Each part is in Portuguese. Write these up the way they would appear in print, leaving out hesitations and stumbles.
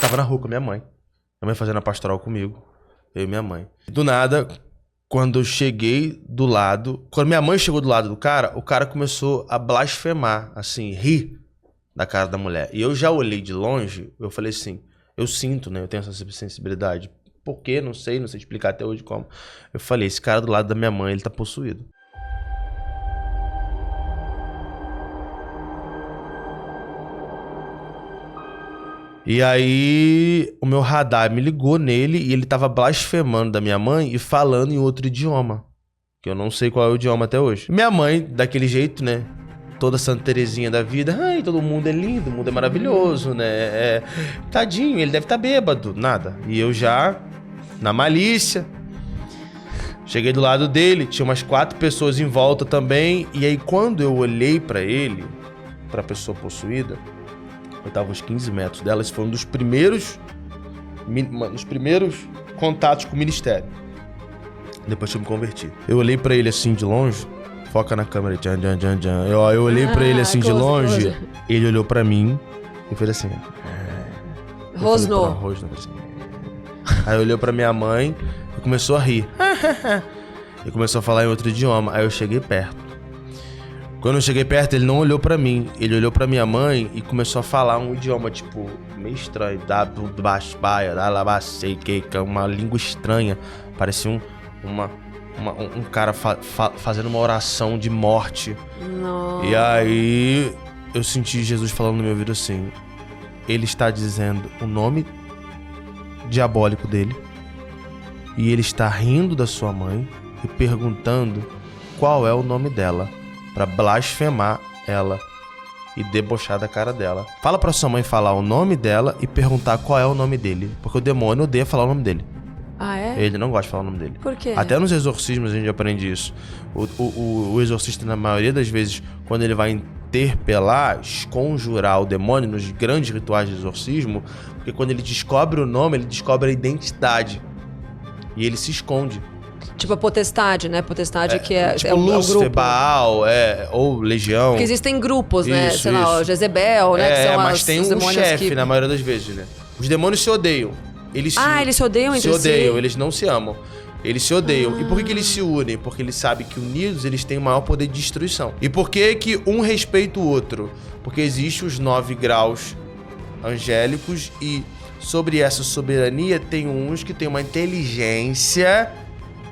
Tava na rua com a minha mãe. Minha mãe fazendo a pastoral comigo. Eu e minha mãe. Do nada, quando eu cheguei do lado... Quando minha mãe chegou do lado do cara, o cara começou a blasfemar, assim, rir da cara da mulher. E eu já olhei de longe, eu falei assim, eu sinto, né? Eu tenho essa sensibilidade. Por quê? Não sei explicar até hoje como. Eu falei, esse cara do lado da minha mãe, ele tá possuído. E aí, o meu radar me ligou nele e ele tava blasfemando da minha mãe e falando em outro idioma. Que eu não sei qual é o idioma até hoje. Minha mãe, daquele jeito, né? Toda Santa Terezinha da vida. Ai, todo mundo é lindo, o mundo é maravilhoso, né? Tadinho, ele deve estar bêbado. Nada. E eu já, na malícia, cheguei do lado dele, tinha umas 4 pessoas em volta também. E aí, quando eu olhei pra ele, pra pessoa possuída, eu tava uns 15 metros dela. Esse foi um dos primeiros contatos com o ministério. Depois que eu me converti. Eu olhei pra ele assim de longe. Foca na câmera. Eu olhei pra ele assim de longe. Ele olhou pra mim e fez assim. Rosnou. Assim. Aí olhou pra minha mãe e começou a rir. E começou a falar em outro idioma. Aí eu cheguei perto. Quando eu cheguei perto, ele não olhou pra mim. Ele olhou pra minha mãe e começou a falar um idioma, tipo, meio estranho. Uma língua estranha. Parecia um cara fazendo uma oração de morte. Nossa. E aí eu senti Jesus falando no meu ouvido assim: ele está dizendo o nome diabólico dele, e ele está rindo da sua mãe e perguntando qual é o nome dela, pra blasfemar ela e debochar da cara dela. Fala pra sua mãe falar o nome dela e perguntar qual é o nome dele, porque o demônio odeia falar o nome dele. Ah, é? Ele não gosta de falar o nome dele. Por quê? Até nos exorcismos a gente aprende isso. O exorcista, na maioria das vezes, quando ele vai interpelar, conjurar o demônio nos grandes rituais de exorcismo, porque quando ele descobre o nome, ele descobre a identidade. E ele se esconde. Tipo a potestade, né? Potestade que é tipo o Lúcifer, grupo. Ou Legião. Porque existem grupos, né? Isso, Sei lá, o Jezebel, né? Que são mas tem os um demônios chefe, que... na maioria das vezes, né? Os demônios se odeiam. Eles se odeiam entre si? Se odeiam, eles não se amam. Eles se odeiam. E por que eles se unem? Porque eles sabem que unidos eles têm o maior poder de destruição. E por que um respeita o outro? Porque existem os 9 graus angélicos e sobre essa soberania tem uns que tem uma inteligência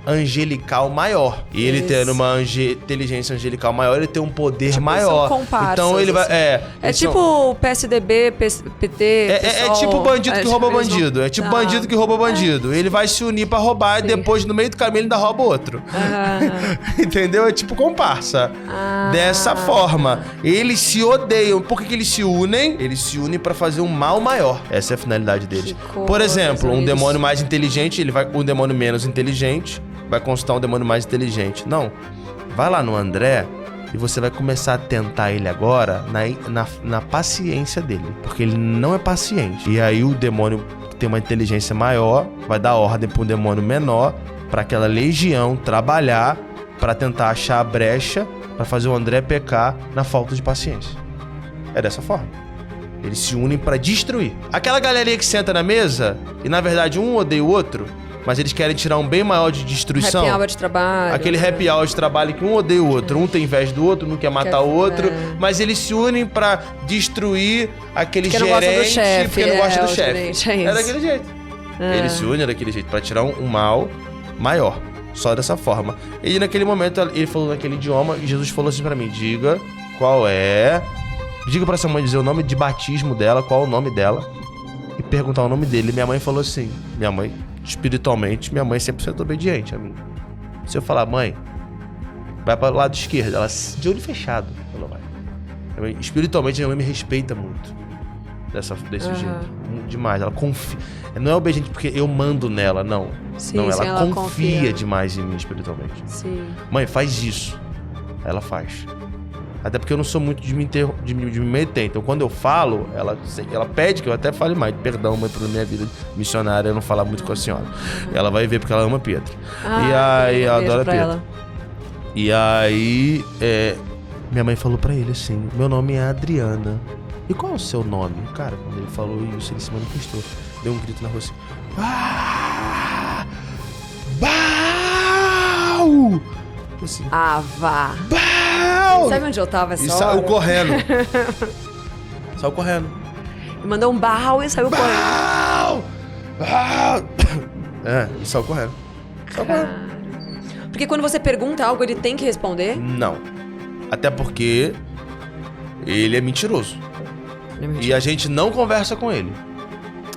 angelical maior. E ele tendo uma inteligência angelical maior, ele tem um poder tipo, maior. São comparsas, então ele vai. É tipo o PSDB, PT. É tipo bandido que rouba bandido. É tipo bandido que rouba bandido. Ele vai se unir pra roubar e depois, no meio do caminho, ele ainda rouba outro. Entendeu? É tipo comparsa. Dessa forma. Eles se odeiam. Por que eles se unem? Eles se unem pra fazer um mal maior. Essa é a finalidade deles. Por exemplo, um demônio mais inteligente, um demônio menos inteligente vai consultar um demônio mais inteligente. Não. Vai lá no André e você vai começar a tentar ele agora na paciência dele. Porque ele não é paciente. E aí o demônio que tem uma inteligência maior vai dar ordem para um demônio menor para aquela legião trabalhar para tentar achar a brecha para fazer o André pecar na falta de paciência. É dessa forma. Eles se unem para destruir. Aquela galerinha que senta na mesa e na verdade um odeia o outro, mas eles querem tirar um bem maior de destruição. Happy hour de trabalho. Aquele happy hour de trabalho que um odeia o outro. Um tem inveja do outro, um quer matar o outro. Mas eles se unem pra destruir aquele gerente. Porque não gosta do chefe. Porque não gosta do chefe. É daquele jeito. Eles se unem daquele jeito pra tirar um mal maior. Só dessa forma. E naquele momento, ele falou naquele idioma e Jesus falou assim pra mim: diga qual é... Diga pra sua mãe dizer o nome de batismo dela, qual é o nome dela. E perguntar o nome dele. Minha mãe falou assim... Minha mãe... Espiritualmente, minha mãe é 100% obediente a mim. Se eu falar, mãe, vai para o lado esquerdo, ela de olho fechado, falou, vai. Espiritualmente, minha mãe me respeita muito. Desse jeito. Demais. Ela confia. Não é obediente porque eu mando nela, não. Sim, não, sim, ela confia demais em mim espiritualmente. Sim. Mãe, faz isso. Ela faz. Até porque eu não sou muito de me meter. Então, quando eu falo, ela pede que eu até fale mais. Perdão, mãe, por minha vida missionária, eu não falar muito com a senhora. Ela vai ver porque ela ama Pedro. E aí, ela adora Pedro. Ela. E aí, minha mãe falou pra ele assim: meu nome é Adriana. e qual é o seu nome? Cara, quando ele falou isso, ele se manifestou. Deu um grito na rua assim. Bau! Assim, vá. Bau! Sabe onde eu tava essa E hora? saiu correndo. Saiu correndo. E mandou um barral e saiu correndo. Bau! Bau! E saiu correndo. Saiu correndo. Porque quando você pergunta algo, ele tem que responder? Não. Até porque ele é mentiroso. E a gente não conversa com ele.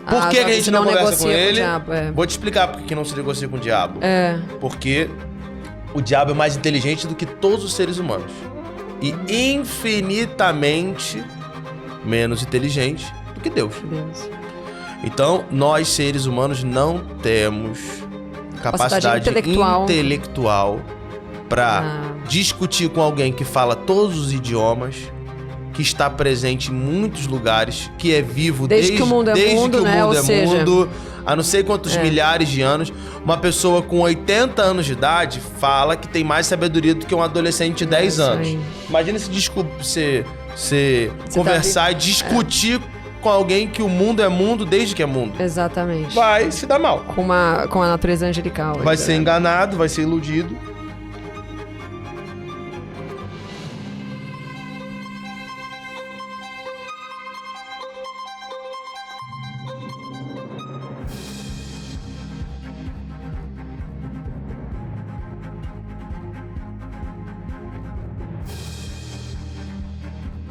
Por que a gente não conversa com ele? Diabo, Vou te explicar por que não se negocia com o diabo. Porque o diabo é mais inteligente do que todos os seres humanos. E infinitamente menos inteligente do que Deus. Então, nós seres humanos não temos capacidade intelectual para discutir com alguém que fala todos os idiomas, que está presente em muitos lugares, que é vivo desde que o mundo é mundo, há não sei quantos milhares de anos. Uma pessoa com 80 anos de idade fala que tem mais sabedoria do que um adolescente de 10 anos. Imagina se conversar e discutir com alguém que o mundo é mundo desde que é mundo. Exatamente. Vai se dar mal. Com a natureza angelical. Vai ser enganado, vai ser iludido.